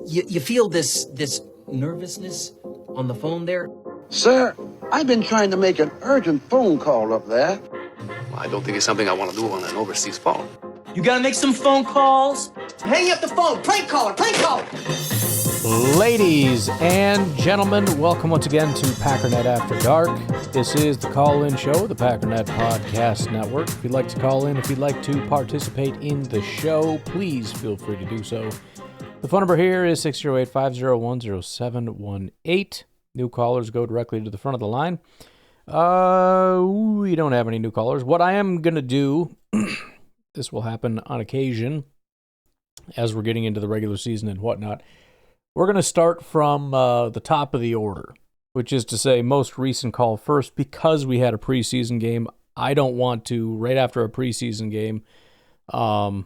You feel this nervousness on the phone there? Sir, I've been trying to make an urgent phone call up there. Well, I don't think it's something I want to do on an overseas phone. You gotta make some phone calls. Hang up the phone. Prank caller. Ladies and gentlemen, welcome once again to Packernet After Dark. This is the call-in show, the Packernet Podcast Network. If you'd like to call in, if you'd like to participate in the show, please feel free to do so. The phone number here is 608-501-0718. New callers go directly to the front of the line. We don't have any new callers. What I am going to do, this will happen on occasion as we're getting into the regular season and whatnot. We're going to start from the top of the order, which is to say most recent call first, because we had a preseason game. I don't want to, right after a preseason game, not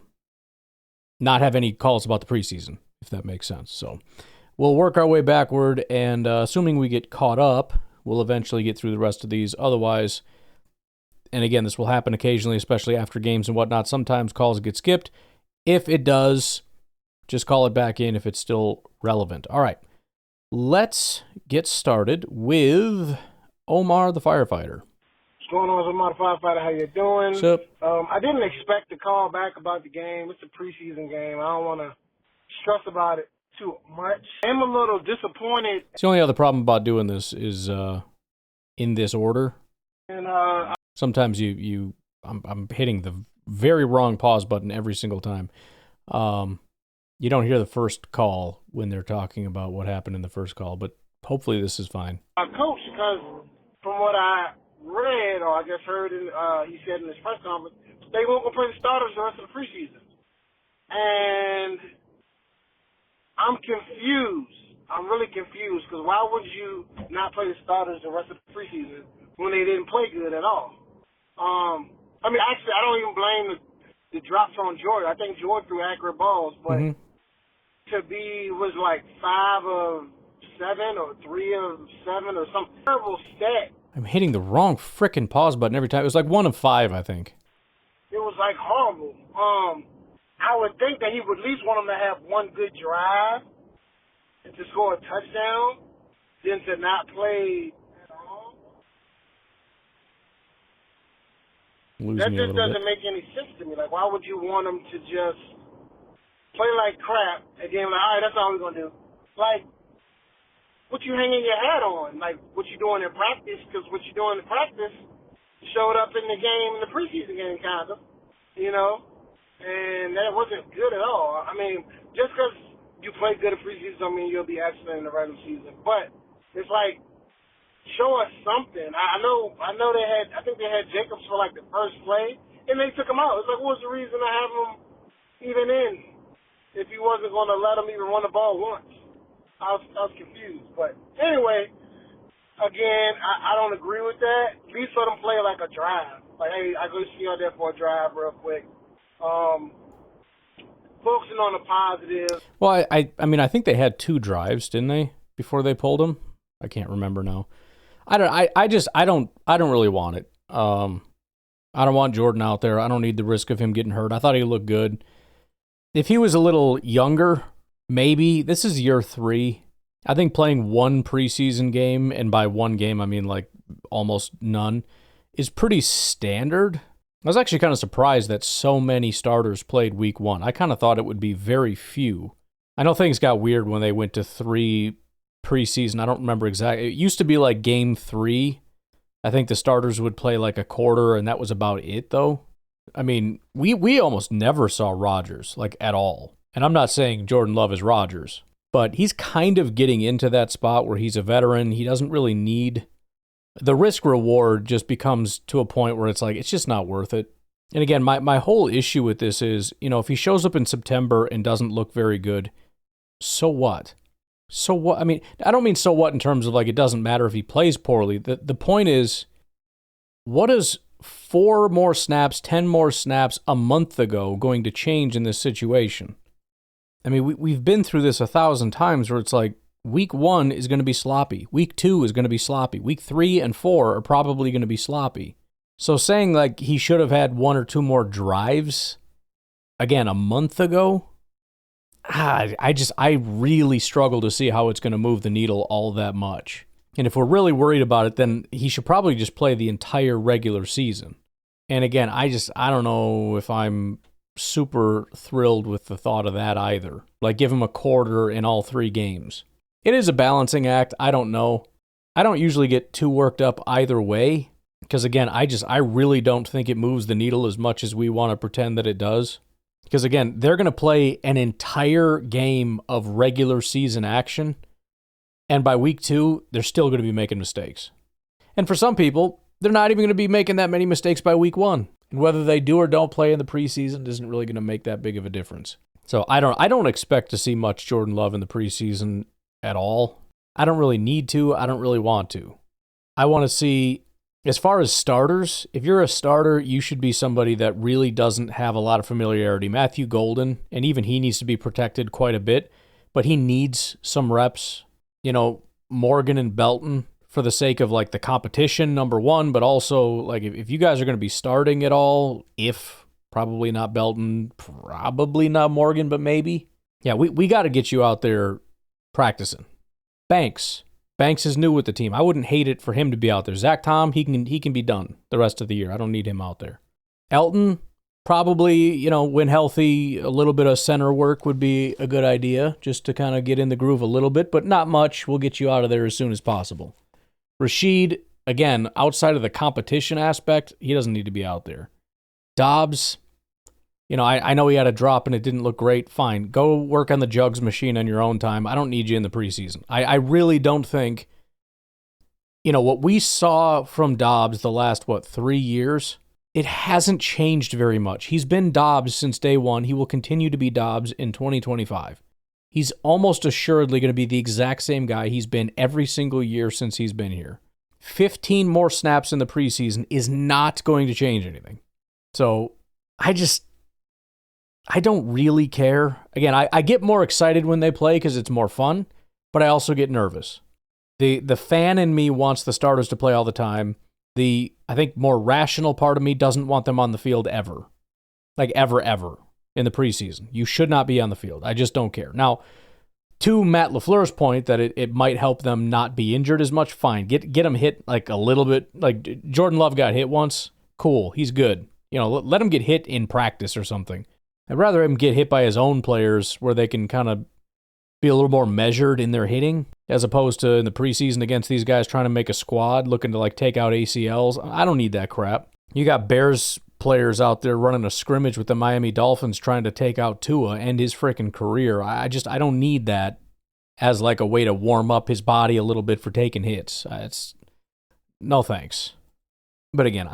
have any calls about the preseason, if that makes sense. So we'll work our way backward, and assuming we get caught up, we'll eventually get through the rest of these. Otherwise, and again, this will happen occasionally, especially after games and whatnot, sometimes calls get skipped. If it does, just call it back in if it's still relevant. All right, let's get started with Omar the firefighter. What's going on, Omar the firefighter? How you doing? What's up? I didn't expect to call back about the game. It's a preseason game. I don't want to stress about it too much. I'm a little disappointed. The only other problem about doing this is in this order. And Sometimes I'm hitting the very wrong pause button every single time. You don't hear the first call when they're talking about what happened in the first call, but hopefully this is fine. Coach, because from what I read, or I guess heard, he said in his press conference, they won't play the starters the rest of the preseason. And I'm confused. I'm really confused, because why would you not play the starters the rest of the preseason when they didn't play good at all? Actually, I don't even blame the drops on Jordan. I think Jordan threw accurate balls, but to be was like 5 of 7 or 3 of 7 or some terrible stat. I'm hitting the wrong frickin' pause button every time. It was like 1 of 5, I think. It was like horrible. I would think that he would at least want him to have one good drive and to score a touchdown, than to not play at all. That just doesn't make any sense to me. Like, why would you want him to just play like crap and then like, all right, that's all we're gonna do? Like, what you hanging your hat on? Like, what you doing in practice? Because what you doing in practice showed up in the game, in the preseason game, kind of, and that wasn't good at all. I mean, just because you play good in preseason don't mean you'll be excellent in the regular season. But it's like, show us something. I know I think they had Jacobs for like the first play, and they took him out. It's like, what was the reason to have him even in if he wasn't going to let him even run the ball once? I was confused. But anyway, again, I don't agree with that. At least let them play like a drive. Like, hey, I go see you out there for a drive real quick. Focusing on the positive. Well, I think they had 2 drives, didn't they, before they pulled him? I can't remember now. I don't really want it. I don't want Jordan out there. I don't need the risk of him getting hurt. I thought he looked good. If he was a little younger, maybe. This is year 3. I think playing 1 preseason game, and by 1 game I mean like almost none, is pretty standard. I was actually kind of surprised that so many starters played week 1. I kind of thought it would be very few. I know things got weird when they went to 3 preseason. I don't remember exactly. It used to be like game 3. I think the starters would play like a quarter, and that was about it, though. I mean, we almost never saw Rodgers, like, at all. And I'm not saying Jordan Love is Rodgers, but he's kind of getting into that spot where he's a veteran. He doesn't really need... The risk-reward just becomes to a point where it's like, it's just not worth it. And again, my whole issue with this is, if he shows up in September and doesn't look very good, so what? So what? I mean, I don't mean so what in terms of like it doesn't matter if he plays poorly. The point is, what is 4 more snaps, 10 more snaps a month ago going to change in this situation? I mean, we've been through this 1,000 times where it's like, week 1 is going to be sloppy. Week 2 is going to be sloppy. Week 3 and 4 are probably going to be sloppy. So saying like he should have had 1 or 2 more drives, again, a month ago, I really struggle to see how it's going to move the needle all that much. And if we're really worried about it, then he should probably just play the entire regular season. And again, I don't know if I'm super thrilled with the thought of that either. Like, give him a quarter in all 3 games. It is a balancing act. I don't know. I don't usually get too worked up either way. Because again, I really don't think it moves the needle as much as we want to pretend that it does. Because again, they're going to play an entire game of regular season action. And by week 2, they're still going to be making mistakes. And for some people, they're not even going to be making that many mistakes by week 1. And whether they do or don't play in the preseason isn't really going to make that big of a difference. So I don't expect to see much Jordan Love in the preseason at all. I don't really need to. I don't really want to. I want to see, as far as starters, if you're a starter, you should be somebody that really doesn't have a lot of familiarity. Matthew Golden, and even he needs to be protected quite a bit, but he needs some reps. Morgan and Belton, for the sake of like the competition, number one, but also like if you guys are going to be starting at all, probably not Belton, probably not Morgan, but maybe. Yeah, we got to get you out there practicing. Banks is new with the team. I wouldn't hate it for him to be out there. Zach Tom, he can be done the rest of the year. I don't need him out there. Elton, probably, when healthy, a little bit of center work would be a good idea just to kind of get in the groove a little bit, but not much. We'll get you out of there as soon as possible. Rashid, again, outside of the competition aspect, he doesn't need to be out there. Dobbs, I know he had a drop and it didn't look great. Fine. Go work on the jugs machine on your own time. I don't need you in the preseason. I really don't think, what we saw from Dobbs the last, 3 years, it hasn't changed very much. He's been Dobbs since day one. He will continue to be Dobbs in 2025. He's almost assuredly going to be the exact same guy he's been every single year since he's been here. 15 more snaps in the preseason is not going to change anything. So I don't really care. Again, I get more excited when they play because it's more fun, but I also get nervous. The fan in me wants the starters to play all the time. The, I think, more rational part of me doesn't want them on the field ever. Like ever in the preseason. You should not be on the field. I just don't care. Now, to Matt LaFleur's point that it might help them not be injured as much, fine. Get them hit like a little bit. Like Jordan Love got hit once. Cool. He's good. Let him get hit in practice or something. I'd rather him get hit by his own players where they can kind of be a little more measured in their hitting as opposed to in the preseason against these guys trying to make a squad looking to like take out ACLs. I don't need that crap. You got Bears players out there running a scrimmage with the Miami Dolphins trying to take out Tua and his freaking career. I don't need that as like a way to warm up his body a little bit for taking hits. No thanks. But again,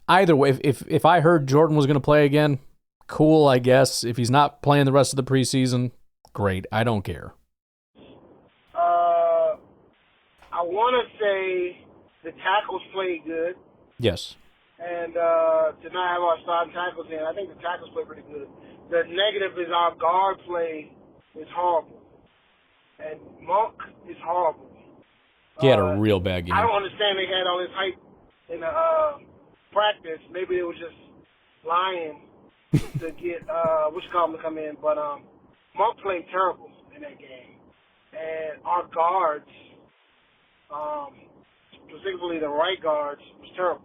either way, if I heard Jordan was going to play again, cool, I guess. If he's not playing the rest of the preseason, great. I don't care. I want to say the tackles played good. Yes. And to not have our starting tackles in, I think the tackles play pretty good. The negative is our guard play is horrible. And Monk is horrible. He had a real bad game. I don't understand they had all this hype in the practice. Maybe they were just lying to get to come in. But Monk played terrible in that game. And our guards, specifically the right guards, was terrible.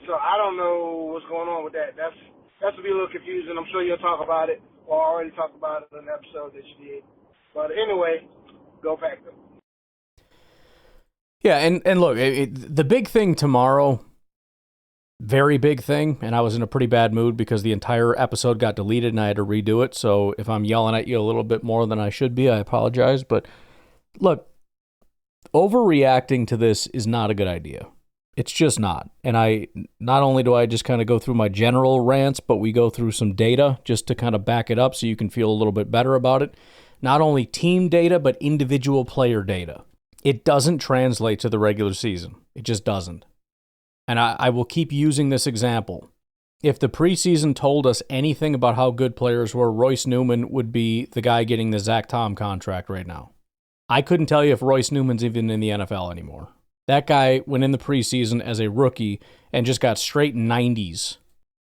So I don't know what's going on with that. That's to be a little confusing. I'm sure you'll talk about it, or already talked about it in an episode that you did. But anyway, go Packers. Yeah, and look, the big thing tomorrow, very big thing, and I was in a pretty bad mood because the entire episode got deleted and I had to redo it. So if I'm yelling at you a little bit more than I should be, I apologize. But look, overreacting to this is not a good idea. It's just not. And not only do I just kind of go through my general rants, but we go through some data just to kind of back it up so you can feel a little bit better about it. Not only team data, but individual player data. It doesn't translate to the regular season. It just doesn't. And I will keep using this example. If the preseason told us anything about how good players were, Royce Newman would be the guy getting the Zach Tom contract right now. I couldn't tell you if Royce Newman's even in the NFL anymore. That guy went in the preseason as a rookie and just got straight 90s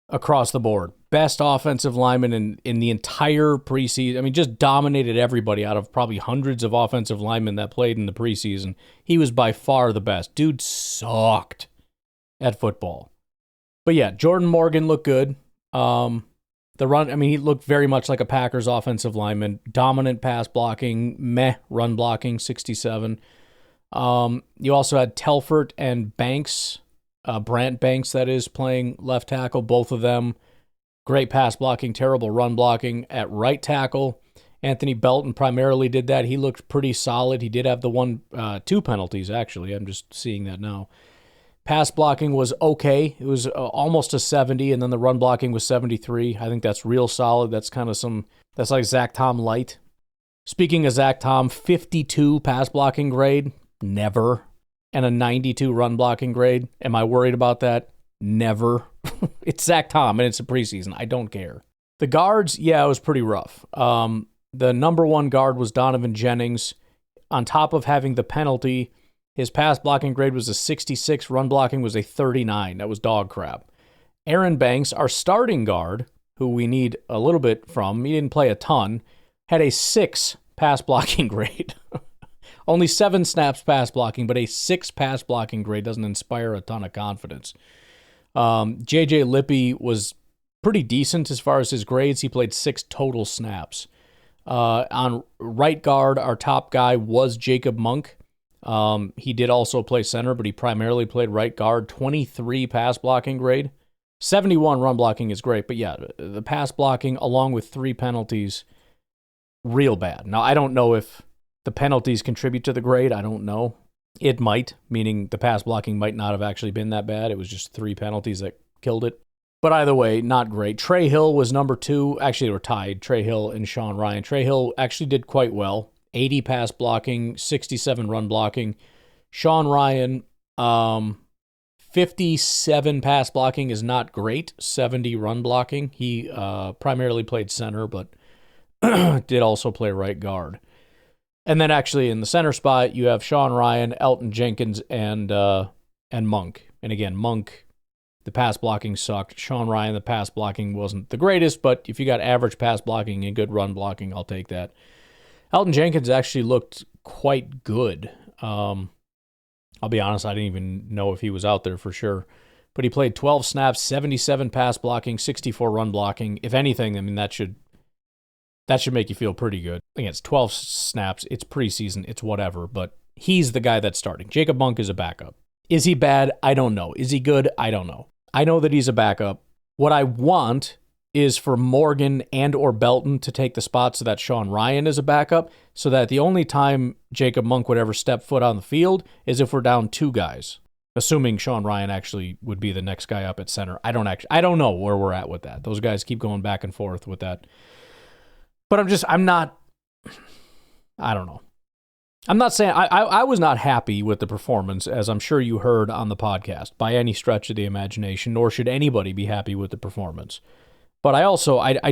across the board. best offensive lineman in the entire preseason. I mean, just dominated everybody out of probably hundreds of offensive linemen that played in the preseason. He was by far the best. Dude sucked at football. But yeah, Jordan Morgan looked good. The run, I mean, he looked very much like a Packers offensive lineman. Dominant pass blocking, run blocking, 67. You also had Telfort and Banks, Brant Banks, that is, playing left tackle. Both of them, great pass blocking, terrible run blocking. At right tackle, Anthony Belton primarily did that. He looked pretty solid. He did have the two penalties, actually. I'm just seeing that now. Pass blocking was okay. It was almost a 70, and then the run blocking was 73. I think that's real solid. That's kind of that's like Zach Tom light. Speaking of Zach Tom, 52 pass blocking grade, never. And a 92 run blocking grade. Am I worried about that? Never. It's Zach Tom, and it's a preseason. I don't care. The guards, yeah, it was pretty rough. The number one guard was Donovan Jennings. On top of having the penalty, his pass blocking grade was a 66, run blocking was a 39. That was dog crap. Aaron Banks, our starting guard, who we need a little bit from, he didn't play a ton, had a 6 pass blocking grade. Only 7 snaps pass blocking, but a 6 pass blocking grade doesn't inspire a ton of confidence. J.J. Lippy was pretty decent as far as his grades. He played 6 total snaps. On right guard, our top guy was Jacob Monk. He did also play center, but he primarily played right guard. 23 pass blocking grade. 71 run blocking is great, but yeah, the pass blocking along with 3 penalties, real bad. Now, I don't know if the penalties contribute to the grade. I don't know. It might, meaning the pass blocking might not have actually been that bad. It was just 3 penalties that killed it. But either way, not great. Trey Hill was number 2. Actually, they were tied, Trey Hill and Sean Ryan. Trey Hill actually did quite well. 80 pass blocking, 67 run blocking. Sean Ryan, 57 pass blocking is not great. 70 run blocking. He primarily played center, but did also play right guard. And then actually in the center spot, you have Sean Ryan, Elton Jenkins, and Monk. And again, Monk, the pass blocking sucked. Sean Ryan, the pass blocking wasn't the greatest, but if you got average pass blocking and good run blocking, I'll take that. Elton Jenkins actually looked quite good. I'll be honest, I didn't even know if he was out there for sure. But he played 12 snaps, 77 pass blocking, 64 run blocking. If anything, I mean, that should make you feel pretty good. Again, it's 12 snaps, it's preseason, it's whatever, but he's the guy that's starting. Jacob Monk is a backup. Is he bad? I don't know. Is he good? I don't know. I know that he's a backup. What I want is for Morgan and or Belton to take the spot so that Sean Ryan is a backup, so that the only time Jacob Monk would ever step foot on the field is if we're down 2 guys, assuming Sean Ryan actually would be the next guy up at center. I don't know where we're at with that. Those guys keep going back and forth with that. But I don't know. I'm not saying, I was not happy with the performance, as I'm sure you heard on the podcast, by any stretch of the imagination, nor should anybody be happy with the performance. But I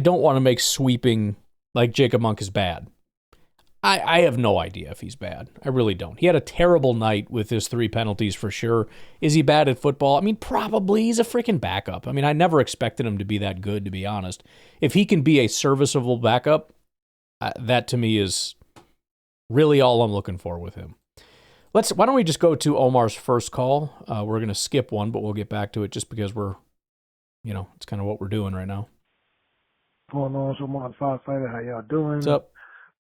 don't want to make sweeping like Jacob Monk is bad. I have no idea if he's bad. I really don't. He had a terrible night with his 3 penalties for sure. Is he bad at football? I mean, probably. He's a freaking backup. I mean, I never expected him to be that good, to be honest. If he can be a serviceable backup, that to me is really all I'm looking for with him. Why don't we just go to Omar's first call? We're going to skip one, but we'll get back to it just because it's kind of what we're doing right now. Going on, so Mark Firefighter, how y'all doing? What's up?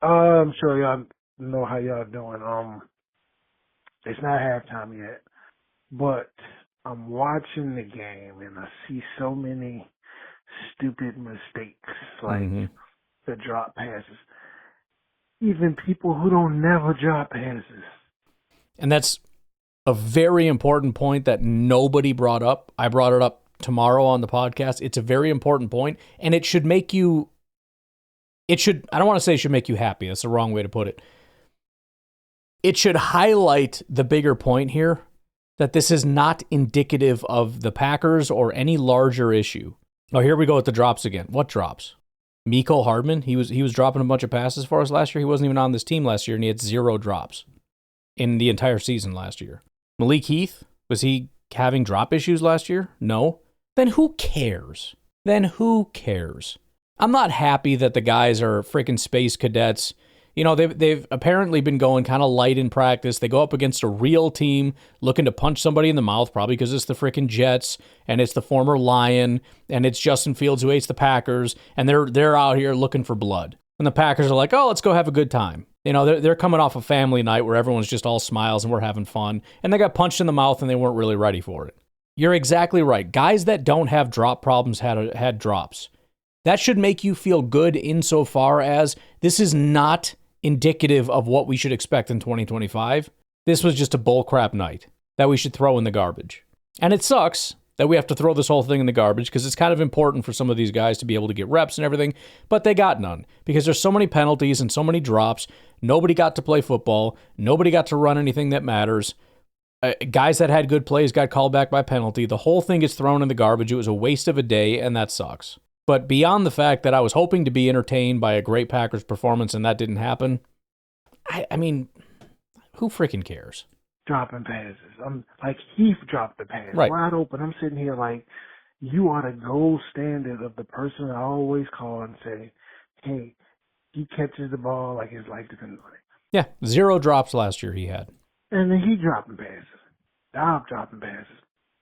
I'm sure y'all know how y'all doing. It's not halftime yet, but I'm watching the game and I see so many stupid mistakes, like the drop passes. Even people who don't never drop passes. And that's a very important point that nobody brought up. I brought it up tomorrow on the podcast. It's a very important point, and it should make you, I don't want to say it should make you happy. That's the wrong way to put it. It should highlight the bigger point here, that this is not indicative of the Packers or any larger issue. Oh, here we go with the drops again. What drops? Mecole Hardman, he was dropping a bunch of passes for us last year. He wasn't even on this team last year, and he had 0 drops in the entire season last year. Malik Heath, was he having drop issues last year? No. Then who cares? then who cares? I'm not happy that the guys are freaking space cadets. You know, they've apparently been going kind of light in practice. They go up against a real team looking to punch somebody in the mouth, probably because it's the freaking Jets, and it's the former Lion, and it's Justin Fields who hates the Packers, and they're out here looking for blood. And the Packers are like, oh, let's go have a good time. You know, they're coming off a family night where everyone's just all smiles and we're having fun, and they got punched in the mouth and they weren't really ready for it. You're exactly right. Guys that don't have drop problems had drops. That should make you feel good insofar as this is not indicative of what we should expect in 2025. This was just a bullcrap night that we should throw in the garbage. And it sucks that we have to throw this whole thing in the garbage because it's kind of important for some of these guys to be able to get reps and everything, but they got none because there's so many penalties and so many drops. Nobody got to play football. Nobody got to run anything that matters. Guys that had good plays got called back by penalty. The whole thing gets thrown in the garbage. It was a waste of a day, and that sucks. But beyond the fact that I was hoping to be entertained by a great Packers performance and that didn't happen, I mean, who freaking cares? Dropping passes. I'm like, Heath dropped the pass. Right. Wide open. I'm sitting here like, you are the gold standard of the person I always call and say, hey, he catches the ball like his life depends on it. Yeah, 0 drops last year he had. And then he dropping passes. Dob dropping passes.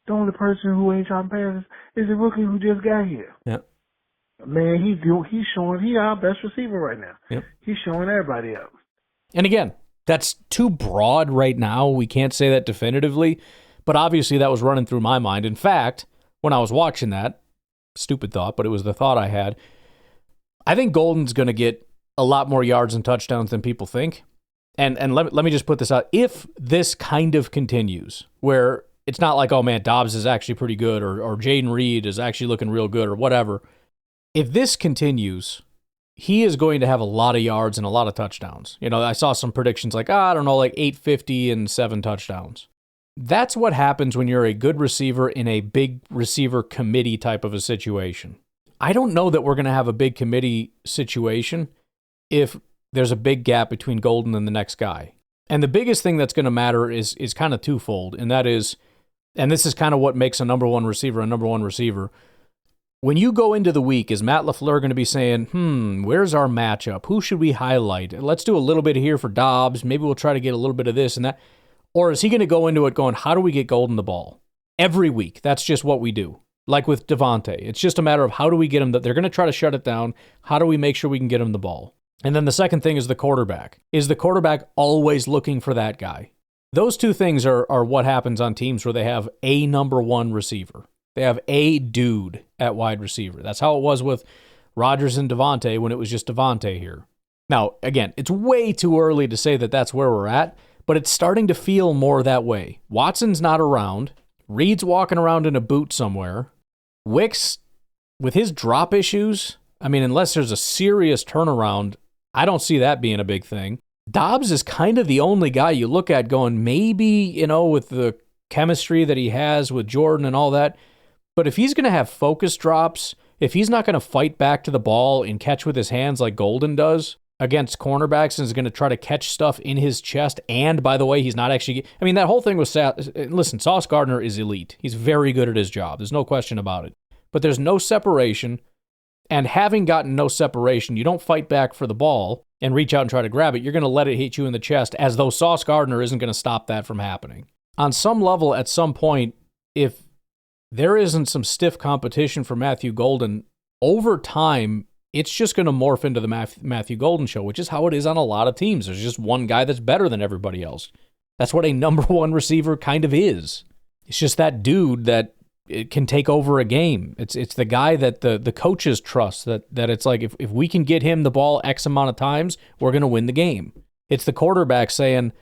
The only person who ain't dropping passes is the rookie who just got here. Yeah. Man, he's showing, he our best receiver right now. Yep. He's showing everybody up. And again, that's too broad right now. We can't say that definitively, but obviously that was running through my mind. In fact, when I was watching that, stupid thought, but it was the thought I had, I think Golden's going to get a lot more yards and touchdowns than people think. And let me just put this out. If this kind of continues, where it's not like, oh man, Dobbs is actually pretty good, or Jaden Reed is actually looking real good, or whatever. If this continues, he is going to have a lot of yards and a lot of touchdowns. You know, I saw some predictions like, I don't know, like 850 and 7 touchdowns. That's what happens when you're a good receiver in a big receiver committee type of a situation. I don't know that we're going to have a big committee situation if there's a big gap between Golden and the next guy. And the biggest thing that's going to matter is kind of twofold, and that is, and this is kind of what makes a number one receiver. When you go into the week, is Matt LaFleur going to be saying, where's our matchup? Who should we highlight? Let's do a little bit here for Dobbs. Maybe we'll try to get a little bit of this and that. Or is he going to go into it going, how do we get Golden the ball? Every week, that's just what we do. Like with Devontae. It's just a matter of how do we get him. They're going to try to shut it down. How do we make sure we can get him the ball? And then the second thing is the quarterback. Is the quarterback always looking for that guy? Those two things are what happens on teams where they have a number one receiver. They have a dude at wide receiver. That's how it was with Rodgers and Devontae when it was just Devontae here. Now, again, it's way too early to say that that's where we're at, but it's starting to feel more that way. Watson's not around. Reed's walking around in a boot somewhere. Wicks, with his drop issues, I mean, unless there's a serious turnaround, I don't see that being a big thing. Dobbs is kind of the only guy you look at going, maybe, you know, with the chemistry that he has with Jordan and all that. But if he's going to have focus drops, if he's not going to fight back to the ball and catch with his hands like Golden does against cornerbacks and is going to try to catch stuff in his chest, and by the way, he's not actually, I mean, that whole thing was, listen, Sauce Gardner is elite. He's very good at his job. There's no question about it. But there's no separation, and having gotten no separation, you don't fight back for the ball and reach out and try to grab it. You're going to let it hit you in the chest, as though Sauce Gardner isn't going to stop that from happening. On some level, at some point, if there isn't some stiff competition for Matthew Golden, over time, it's just going to morph into the Matthew Golden show, which is how it is on a lot of teams. There's just one guy that's better than everybody else. That's what a number one receiver kind of is. It's just that dude that it can take over a game. It's the guy that the coaches trust, that it's like, if we can get him the ball X amount of times, we're going to win the game. It's the quarterback saying,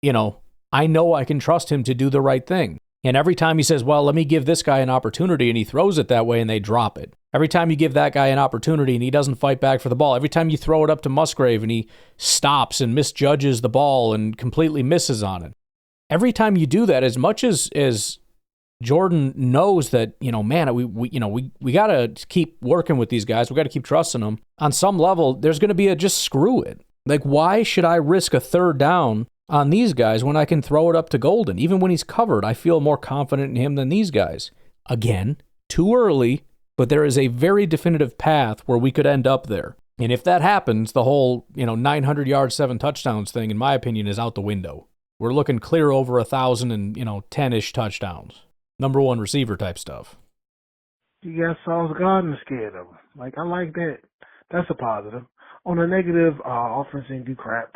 you know I can trust him to do the right thing. And every time he says, well, let me give this guy an opportunity, and he throws it that way and they drop it. Every time you give that guy an opportunity and he doesn't fight back for the ball, every time you throw it up to Musgrave and he stops and misjudges the ball and completely misses on it. Every time you do that, as much as Jordan knows that, man, we got to keep working with these guys. We got to keep trusting them. On some level, there's going to be a just screw it. Like, why should I risk a third down on these guys when I can throw it up to Golden? Even when he's covered, I feel more confident in him than these guys. Again, too early, but there is a very definitive path where we could end up there. And if that happens, the whole, 900 yards, 7 touchdowns thing, in my opinion, is out the window. We're looking clear over 1,000 and, 10-ish touchdowns. Number one receiver type stuff. You got Sauce Gardner scared of him. Like, I like that. That's a positive. On the negative, offense didn't do crap.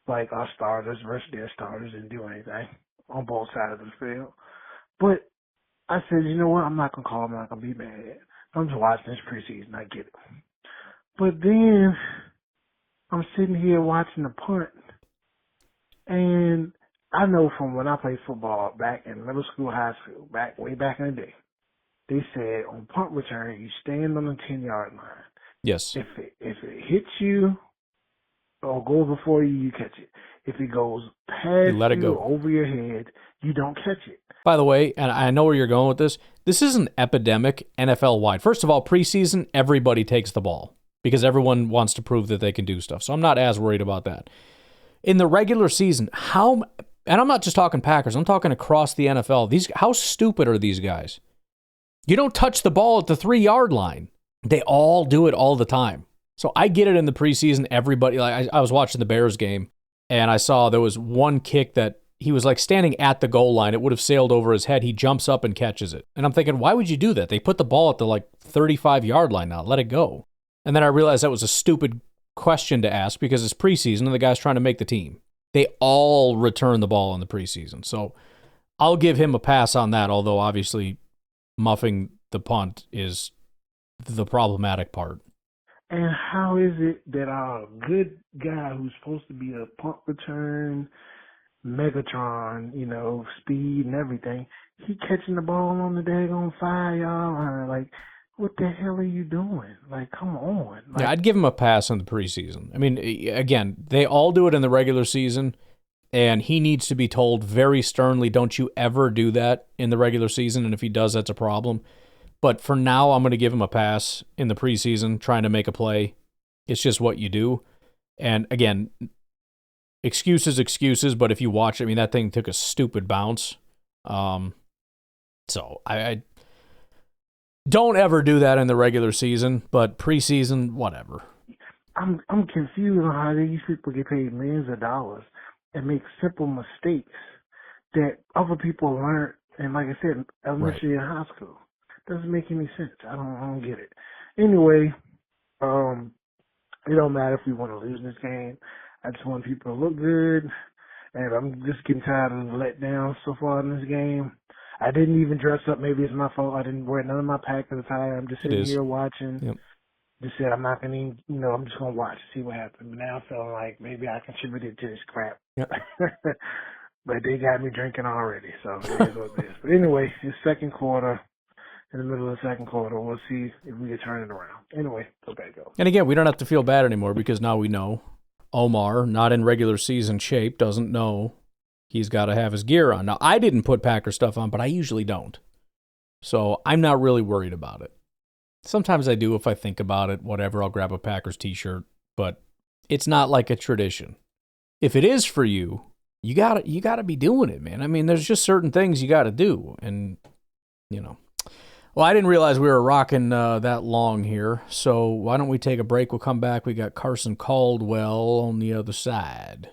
Like, our starters versus their starters didn't do anything on both sides of the field. But I said, you know what? I'm not going to call him. I'm not going to be mad. I'm just watching this preseason. I get it. But then I'm sitting here watching the punt. And I know from when I played football back in middle school, high school, way back in the day, they said on punt return, you stand on the 10-yard line. Yes. If it hits you or goes before you, you catch it. If it goes past you let it go over your head, you don't catch it. By the way, and I know where you're going with this, this is an epidemic NFL-wide. First of all, preseason, everybody takes the ball because everyone wants to prove that they can do stuff. So I'm not as worried about that. In the regular season, and I'm not just talking Packers, I'm talking across the NFL. How stupid are these guys? You don't touch the ball at the 3-yard line. They all do it all the time. So I get it in the preseason. Everybody, like I was watching the Bears game, and I saw there was one kick that he was like standing at the goal line. It would have sailed over his head. He jumps up and catches it. And I'm thinking, why would you do that? They put the ball at the 35-yard line now. Let it go. And then I realized that was a stupid question to ask because it's preseason and the guy's trying to make the team. They all return the ball in the preseason. So I'll give him a pass on that, although obviously muffing the punt is the problematic part. And how is it that our good guy who's supposed to be a punt return, Megatron, speed and everything, he catching the ball on the daggone 5-yard line? Like, what the hell are you doing? Like, come on. Yeah, I'd give him a pass in the preseason. I mean, again, they all do it in the regular season, and he needs to be told very sternly, don't you ever do that in the regular season, and if he does, that's a problem. But for now, I'm going to give him a pass in the preseason, trying to make a play. It's just what you do. And again, excuses, but if you watch it, I mean, that thing took a stupid bounce. So I don't ever do that in the regular season, but preseason, whatever. I'm confused on how these people get paid millions of dollars and make simple mistakes that other people learn. And like I said, elementary and high school. Doesn't make any sense. I don't get it. Anyway, it don't matter if we want to lose this game. I just want people to look good, and I'm just getting tired of the letdown so far in this game. I didn't even dress up. Maybe it's my fault. I didn't wear none of my Packers attire. I'm just sitting here watching. Yep. Just said I'm not gonna, I'm just gonna watch, see what happens. But now I'm feeling like maybe I contributed to this crap. Yep. But they got me drinking already, so it is what it is. But anyway, it's second quarter. In the middle of the second quarter, we'll see if we can turn it around. Anyway, okay, go. And again, we don't have to feel bad anymore because now we know Omar, not in regular season shape, doesn't know he's got to have his gear on. Now, I didn't put Packer stuff on, but I usually don't. So I'm not really worried about it. Sometimes I do if I think about it, whatever, I'll grab a Packers t-shirt, but it's not like a tradition. If it is for you, you gotta be doing it, man. I mean, there's just certain things you got to do, and Well, I didn't realize we were rocking that long here, so why don't we take a break? We'll come back. We got Carson Caldwell on the other side.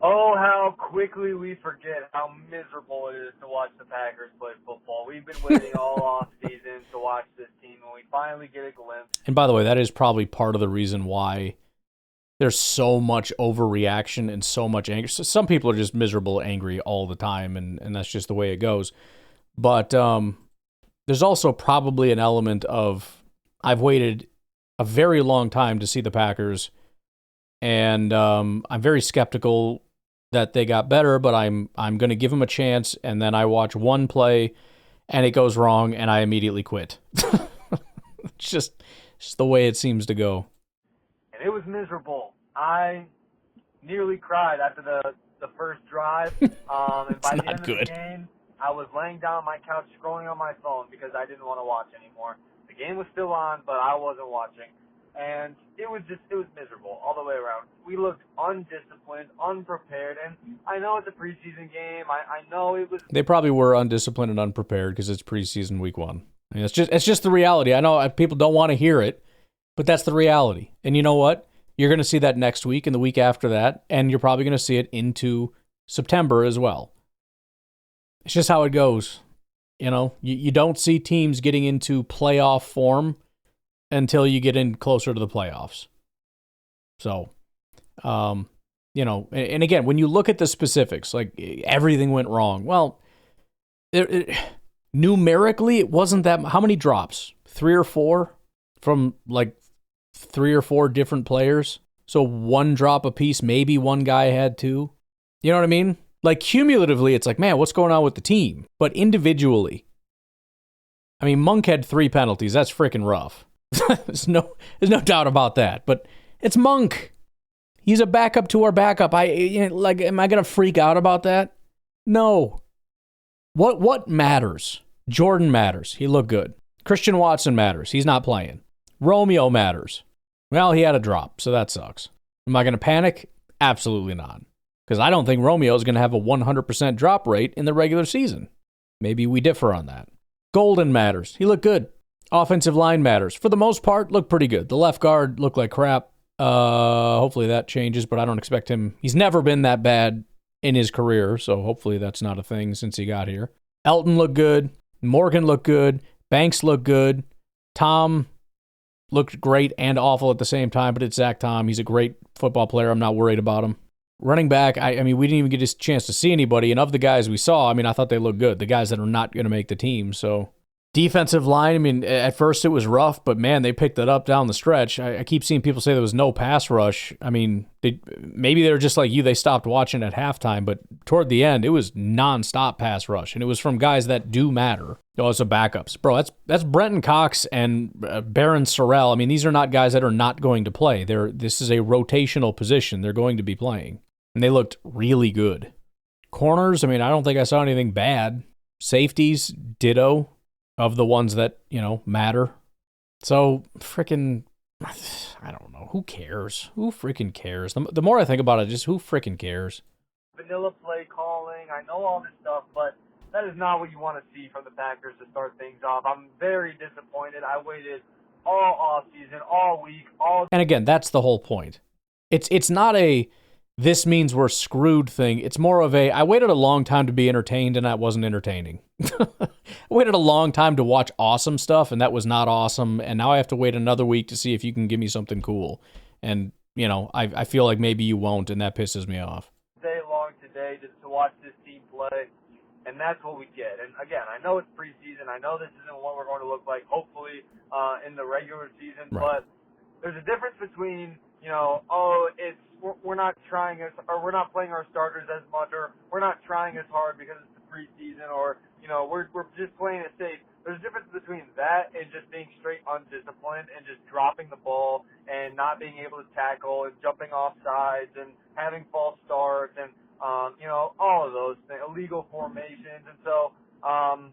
Oh, how quickly we forget how miserable it is to watch the Packers play football. We've been waiting all off season to watch this team, and we finally get a glimpse. And by the way, that is probably part of the reason why there's so much overreaction and so much anger. So some people are just miserable, angry all the time, and that's just the way it goes. But there's also probably an element of I've waited a very long time to see the Packers, and I'm very skeptical that they got better, but I'm going to give them a chance, and then I watch one play, and it goes wrong, and I immediately quit. It's just the way it seems to go. And it was miserable. I nearly cried after the first drive. And by the end of the game, I was laying down on my couch scrolling on my phone because I didn't want to watch anymore. The game was still on, but I wasn't watching. and it was miserable all the way around. We looked undisciplined, unprepared, and I know it's a preseason game. I know it was. They probably were undisciplined and unprepared because it's preseason week 1. I mean, it's just the reality. I know people don't want to hear it, but that's the reality. And you know what? You're going to see that next week and the week after that, and you're probably going to see it into September as well. It's just how it goes. You know, you don't see teams getting into playoff form until you get in closer to the playoffs. So, you know, and again, when you look at the specifics, like everything went wrong. Well, numerically, it wasn't that. How many drops? 3 or 4 from like 3 or 4 different players. So 1 drop apiece. Maybe one guy had 2. You know what I mean? Like cumulatively, it's like, man, what's going on with the team? But individually, I mean, Monk had 3 penalties. That's freaking rough. there's no doubt about that. But it's Monk. He's a backup to our backup. Am I gonna freak out about that? No. What matters? Jordan matters. He looked good. Christian Watson matters. He's not playing. Romeo matters. Well, he had a drop, so that sucks. Am I gonna panic? Absolutely not. Because I don't think Romeo is going to have a 100% drop rate in the regular season. Maybe we differ on that. Golden matters. He looked good. Offensive line matters. For the most part, looked pretty good. The left guard looked like crap. Hopefully that changes, but I don't expect him. He's never been that bad in his career, so hopefully that's not a thing since he got here. Elton looked good. Morgan looked good. Banks looked good. Tom looked great and awful at the same time, but it's Zach Tom. He's a great football player. I'm not worried about him. Running back, I mean, we didn't even get a chance to see anybody, and of the guys we saw, I mean, I thought they looked good. The guys that are not going to make the team, so. Defensive line, I mean, at first it was rough, but man, they picked it up down the stretch. I keep seeing people say there was no pass rush. I mean, maybe they were just like you, they stopped watching at halftime, but toward the end, it was nonstop pass rush, and it was from guys that do matter. Oh, it's a backups. Bro, that's Brenton Cox and Baron Sorrell. I mean, these are not guys that are not going to play. This is a rotational position. They're going to be playing. And they looked really good. Corners, I mean, I don't think I saw anything bad. Safeties, ditto, of the ones that, you know, matter. So, freaking, I don't know. Who cares? Who freaking cares? The more I think about it, just who freaking cares? Vanilla play calling, I know all this stuff, but that is not what you want to see from the Packers to start things off. I'm very disappointed. I waited all offseason, all week, And again, that's the whole point. It's not a this means we're screwed thing. It's more of I waited a long time to be entertained, and that wasn't entertaining. I waited a long time to watch awesome stuff, and that was not awesome. And now I have to wait another week to see if you can give me something cool. And, you know, I feel like maybe you won't, and that pisses me off. Day long today to watch this team play, and that's what we get. And again, I know it's preseason. I know this isn't what we're going to look like, hopefully, in the regular season. Right. But there's a difference between, you know, we're not trying or we're not playing our starters as much, or we're not trying as hard because it's the preseason, or, you know, we're just playing it safe. There's a difference between that and just being straight undisciplined and just dropping the ball and not being able to tackle and jumping off sides and having false starts and, you know, all of those things, illegal formations. And so, I'm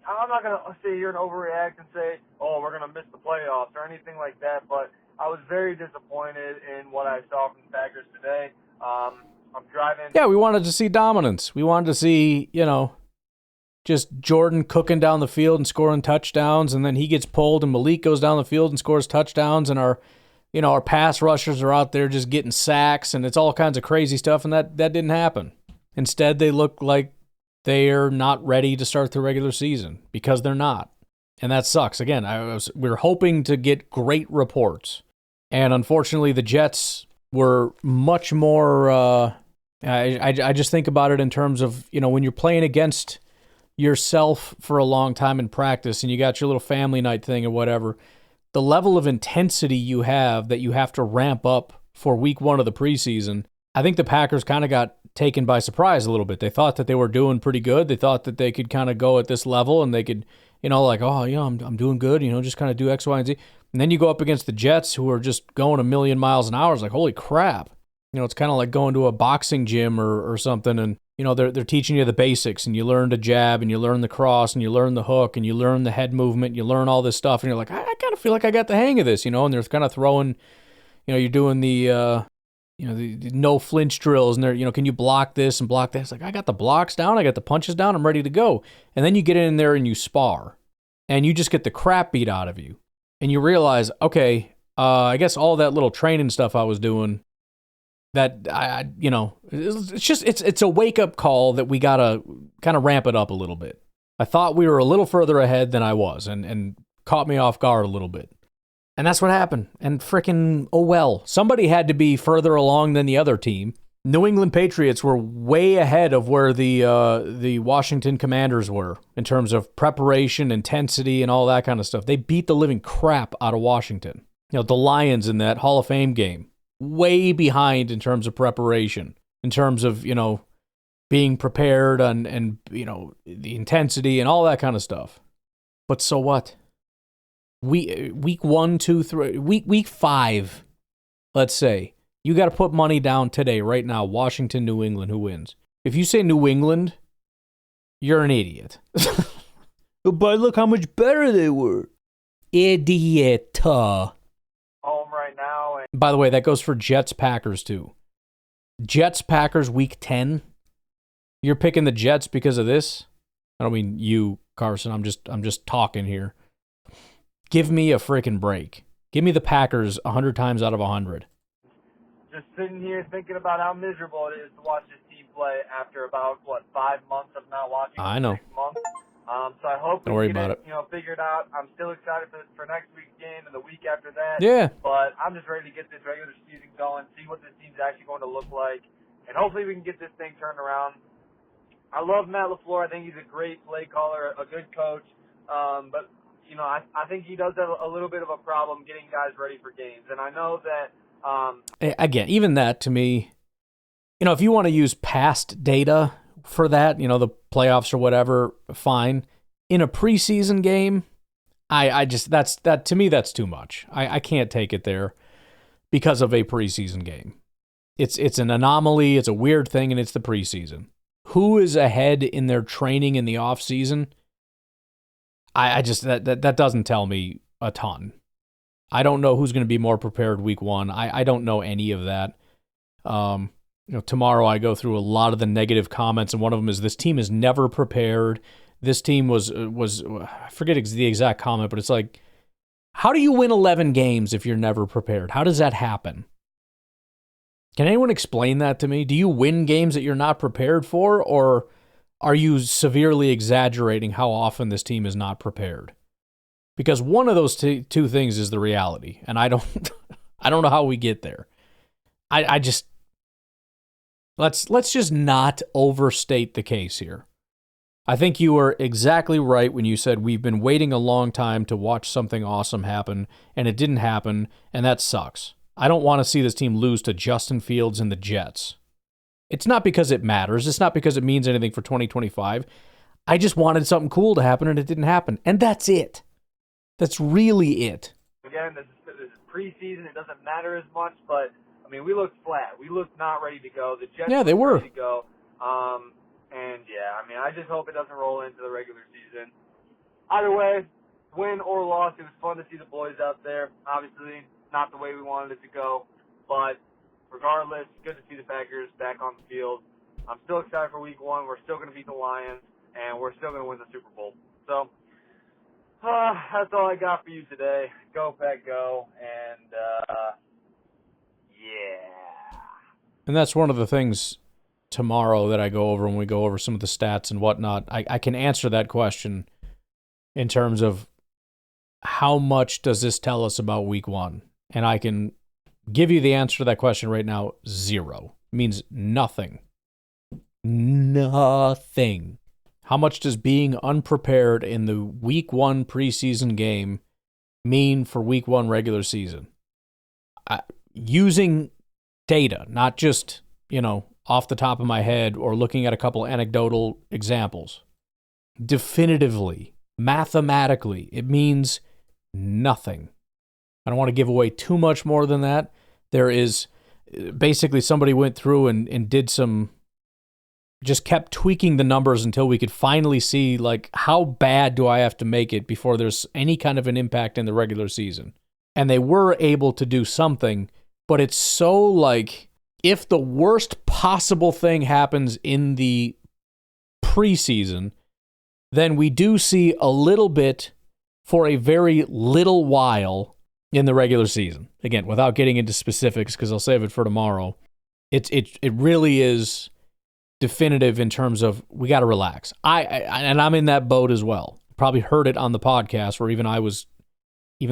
not going to sit here and overreact and say, oh, we're going to miss the playoffs or anything like that, but I was very disappointed in what I saw from the Packers today. I'm driving. Yeah, we wanted to see dominance. We wanted to see, you know, just Jordan cooking down the field and scoring touchdowns, and then he gets pulled and Malik goes down the field and scores touchdowns, and our pass rushers are out there just getting sacks, and it's all kinds of crazy stuff, and that didn't happen. Instead, they look like they're not ready to start the regular season because they're not. And that sucks. Again, we were hoping to get great reports. And unfortunately, the Jets were much more. I just think about it in terms of, you know, when you're playing against yourself for a long time in practice and you got your little family night thing or whatever, the level of intensity you have that you have to ramp up for week 1 of the preseason, I think the Packers kind of got taken by surprise a little bit. They thought that they were doing pretty good. They thought that they could kind of go at this level and they could, you know, like, oh, you know, I'm doing good, you know, just kind of do X, Y, and Z. And then you go up against the Jets, who are just going a million miles an hour. It's like, holy crap. You know, it's kind of like going to a boxing gym or something, and they're teaching you the basics, and you learn to jab, and you learn the cross, and you learn the hook, and you learn the head movement, and you learn all this stuff, and you're like, I kind of feel like I got the hang of this, and they're kind of throwing, you're doing the no flinch drills, and they're, can you block this and block that? It's like, I got the blocks down, I got the punches down, I'm ready to go. And then you get in there and you spar, and you just get the crap beat out of you, and you realize, okay, I guess all that little training stuff I was doing, that it's a wake up call that we gotta kind of ramp it up a little bit. I thought we were a little further ahead than I was, and caught me off guard a little bit. And that's what happened. And frickin', oh well. Somebody had to be further along than the other team. New England Patriots were way ahead of where the Washington Commanders were in terms of preparation, intensity, and all that kind of stuff. They beat the living crap out of Washington. The Lions in that Hall of Fame game, way behind in terms of preparation, in terms of, being prepared and the intensity and all that kind of stuff. But so what? Week 1, 2, 3, week 5, let's say, you got to put money down today, right now, Washington, New England, who wins? If you say New England, you're an idiot. But look how much better they were. Idiot. Home right now. And by the way, that goes for Jets-Packers too. Jets-Packers week 10. You're picking the Jets because of this? I don't mean you, Carson. I'm just talking here. Give me a freaking break. Give me the Packers 100 times out of 100. Just sitting here thinking about how miserable it is to watch this team play after about, 5 months of not watching. I know. 6 months. So I hope we Don't worry can about get it, figured out. I'm still excited for next week's game and the week after that. Yeah. But I'm just ready to get this regular season going, see what this team's actually going to look like, and hopefully we can get this thing turned around. I love Matt LaFleur. I think he's a great play caller, a good coach. But I think he does have a little bit of a problem getting guys ready for games. And I know that... Again, even that, to me, if you want to use past data for that, the playoffs or whatever, fine. In a preseason game, to me, that's too much. I can't take it there because of a preseason game. It's an anomaly, it's a weird thing, and it's the preseason. Who is ahead in their training in the off season? That doesn't tell me a ton. I don't know who's going to be more prepared week 1. I don't know any of that. Tomorrow I go through a lot of the negative comments, and one of them is, this team is never prepared. This team was I forget the exact comment, but it's like, how do you win 11 games if you're never prepared? How does that happen? Can anyone explain that to me? Do you win games that you're not prepared for, or are you severely exaggerating how often this team is not prepared? Because one of those two things is the reality, and I don't know how we get there. Let's just not overstate the case here. I think you were exactly right when you said we've been waiting a long time to watch something awesome happen, and it didn't happen, and that sucks. I don't want to see this team lose to Justin Fields and the Jets. It's not because it matters. It's not because it means anything for 2025. I just wanted something cool to happen, and it didn't happen. And that's it. That's really it. Again, this is preseason. It doesn't matter as much, but, we looked flat. We looked not ready to go. The Jets they were ready to go. I just hope it doesn't roll into the regular season. Either way, win or loss, it was fun to see the boys out there. Obviously, not the way we wanted it to go, but regardless, good to see the Packers back on the field. I'm still excited for week 1. We're still going to beat the Lions, and we're still going to win the Super Bowl. So, that's all I got for you today. Go, Pack, go, and, yeah. And that's one of the things tomorrow that I go over when we go over some of the stats and whatnot. I can answer that question in terms of how much does this tell us about week 1? And I can give you the answer to that question right now. 0. It means nothing. Nothing. How much does being unprepared in the week 1 preseason game mean for week 1 regular season? Using data, not just, off the top of my head or looking at a couple anecdotal examples. Definitively, mathematically, it means nothing. I don't want to give away too much more than that. There is basically somebody went through and did some just kept tweaking the numbers until we could finally see, like, how bad do I have to make it before there's any kind of an impact in the regular season. And they were able to do something, but it's so, like, if the worst possible thing happens in the preseason, then we do see a little bit for a very little while in the regular season. Again, without getting into specifics, because I'll save it for tomorrow, it really is definitive in terms of we got to relax. And I'm in that boat as well. Probably heard it on the podcast where even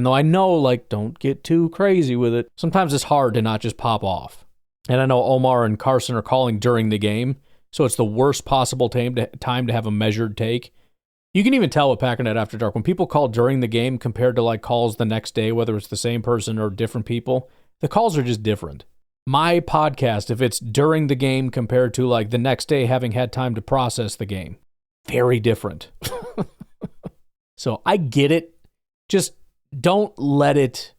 though I know, like, don't get too crazy with it, sometimes it's hard to not just pop off. And I know Omar and Carson are calling during the game, so it's the worst possible time to have a measured take. You can even tell with Packernet After Dark, when people call during the game compared to, like, calls the next day, whether it's the same person or different people, the calls are just different. My podcast, if it's during the game compared to, like, the next day having had time to process the game, very different. So I get it. Just don't let it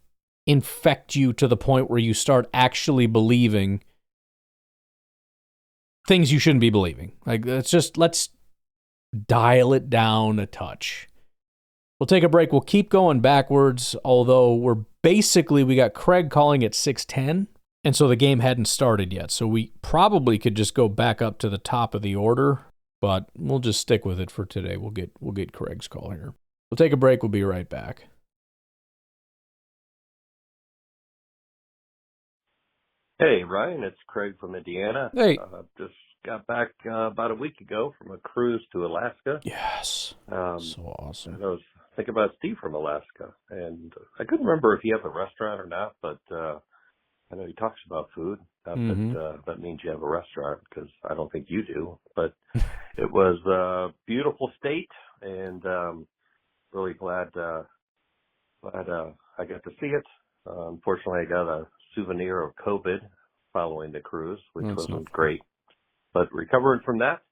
infect you to the point where you start actually believing things you shouldn't be believing. Like, let's dial it down a touch. We'll take a break. We'll keep going backwards, although we got Craig calling at 6:10. And so the game hadn't started yet. So we probably could just go back up to the top of the order, but we'll just stick with it for today. We'll get Craig's call here. We'll take a break. We'll be right back. Hey, Ryan, it's Craig from Indiana. Hey. Just got back about a week ago from a cruise to Alaska. Yes. So awesome. And I was thinking about Steve from Alaska, and I couldn't remember if he has a restaurant or not, but I know he talks about food. Not that means you have a restaurant, because I don't think you do. But it was a beautiful state, and really glad I got to see it. Unfortunately, I got a souvenir of COVID following the cruise, which wasn't great. But recovering from that,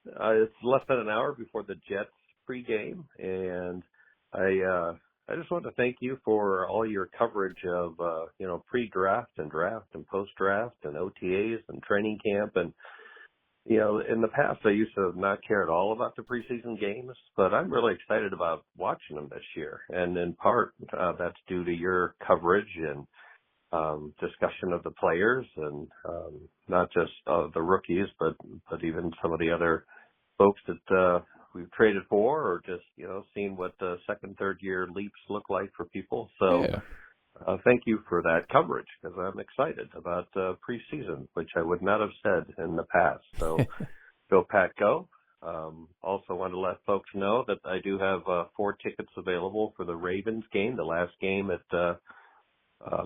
it's less than an hour before the Jets pregame, and I just want to thank you for all your coverage of, pre-draft and draft and post-draft and OTAs and training camp. And, in the past, I used to not care at all about the preseason games, but I'm really excited about watching them this year. And in part, that's due to your coverage and discussion of the players, and not just the rookies, but even some of the other folks that we've traded for, or just, seeing what the second, third year leaps look like for people. So thank you for that coverage, because I'm excited about preseason, which I would not have said in the past. So go Pack Go. Also want to let folks know that I do have 4 tickets available for the Ravens game, the last game at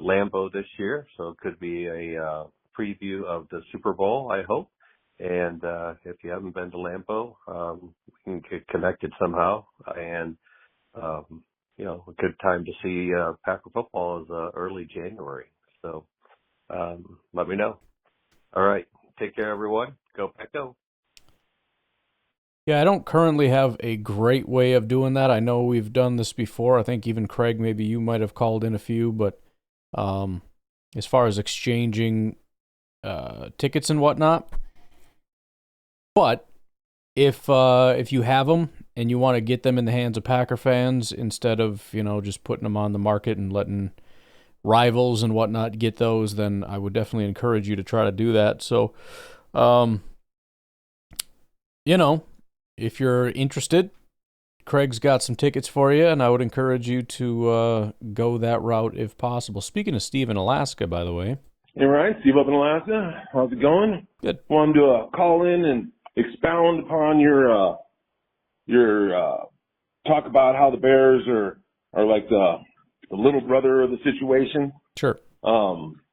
Lambeau this year. So it could be a preview of the Super Bowl, I hope. And if you haven't been to Lambeau, we can get connected somehow. And, a good time to see Packer football is early January. So let me know. All right. Take care, everyone. Go Pack Go. Yeah, I don't currently have a great way of doing that. I know we've done this before. I think even Craig, maybe you might have called in a few, but as far as exchanging tickets and whatnot. But if you have them and you want to get them in the hands of Packer fans instead of, just putting them on the market and letting rivals and whatnot get those, then I would definitely encourage you to try to do that. So, if you're interested, Craig's got some tickets for you, and I would encourage you to go that route if possible. Speaking of Steve in Alaska, by the way. Hey, Ryan, Steve up in Alaska. How's it going? Good. Wanted to call in and expound upon your talk about how the Bears are like the little brother of the situation. Sure.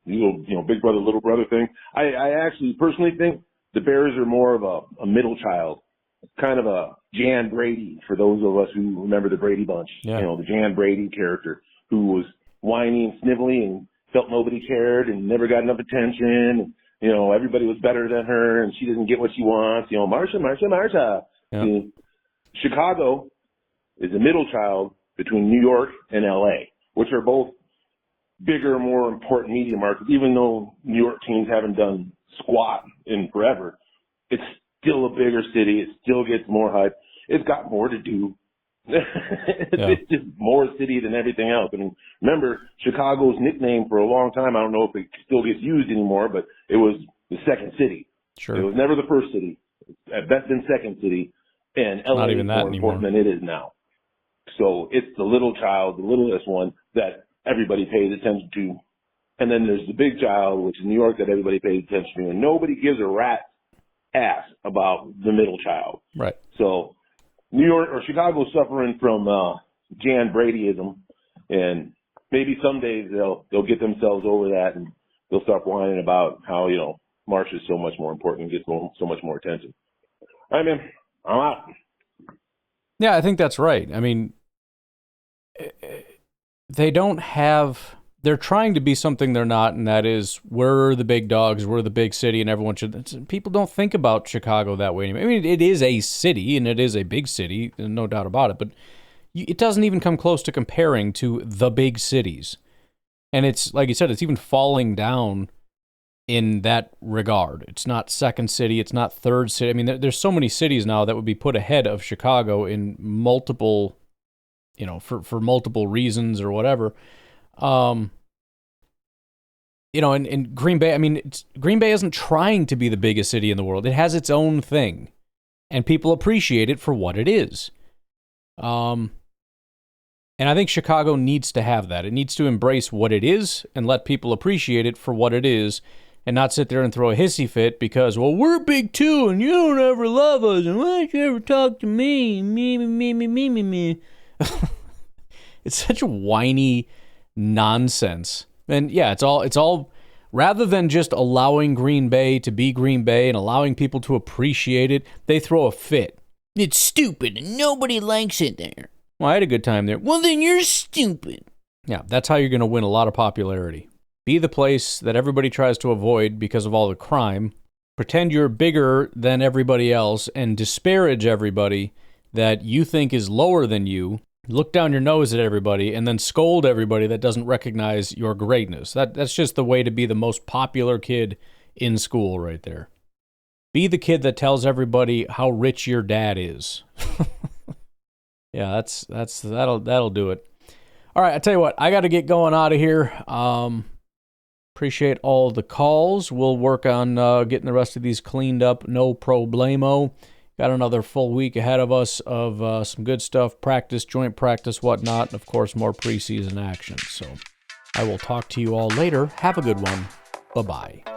Big brother, little brother thing. I actually personally think the Bears are more of a middle child, kind of a Jan Brady for those of us who remember the Brady Bunch. Yeah. The Jan Brady character who was whiny and snivelly and felt nobody cared and never got enough attention. Everybody was better than her and she didn't get what she wants. Marsha. Yeah. Chicago is a middle child between New York and LA, which are both bigger, more important media markets, even though New York teams haven't done squat in forever. It's still a bigger city. It still gets more hype. It's got more to do. It's just more city than everything else. And remember, Chicago's nickname for a long time, I don't know if it still gets used anymore, but it was the second city. Sure. It was never the first city. At best been second city. And LA is more important than it is now. So it's the little child, the littlest one that everybody pays attention to. And then there's the big child, which is New York, that everybody pays attention to. And nobody gives a rat's ass about the middle child. Right. So New York or Chicago's suffering from Jan Bradyism, and maybe someday they'll get themselves over that and they'll start whining about how, Marsh is so much more important and gets so much more attention. All right, man. I'm out. Yeah, I think that's right. I mean, they're trying to be something they're not, and that is, we're the big dogs, we're the big city, and everyone should. People don't think about Chicago that way anymore. I mean, it is a city, and it is a big city, no doubt about it, but it doesn't even come close to comparing to the big cities. And it's, like you said, it's even falling down in that regard. It's not second city, it's not third city. I mean, there's so many cities now that would be put ahead of Chicago in multiple, for multiple reasons or whatever. And Green Bay, I mean, Green Bay isn't trying to be the biggest city in the world. It has its own thing, and people appreciate it for what it is. And I think Chicago needs to have that. It needs to embrace what it is and let people appreciate it for what it is, and not sit there and throw a hissy fit because, well, we're big too, and you don't ever love us, and why don't you ever talk to me? Me. It's such a whiny nonsense. And yeah, it's all rather than just allowing Green Bay to be Green Bay and allowing people to appreciate it, they throw a fit. It's stupid and nobody likes it there. Well, I had a good time there. Well, then you're stupid. Yeah, that's how you're going to win a lot of popularity. Be the place that everybody tries to avoid because of all the crime. Pretend you're bigger than everybody else and disparage everybody that you think is lower than you. Look down your nose at everybody and then scold everybody that doesn't recognize your greatness. That's just the way to be the most popular kid in school right there. Be the kid that tells everybody how rich your dad is. Yeah, that'll do it. All right, I tell you what, I got to get going out of here. Appreciate all the calls. We'll work on getting the rest of these cleaned up, no problemo. Got another full week ahead of us of some good stuff, practice, joint practice, whatnot, and of course more preseason action. So I will talk to you all later. Have a good one. Bye-bye.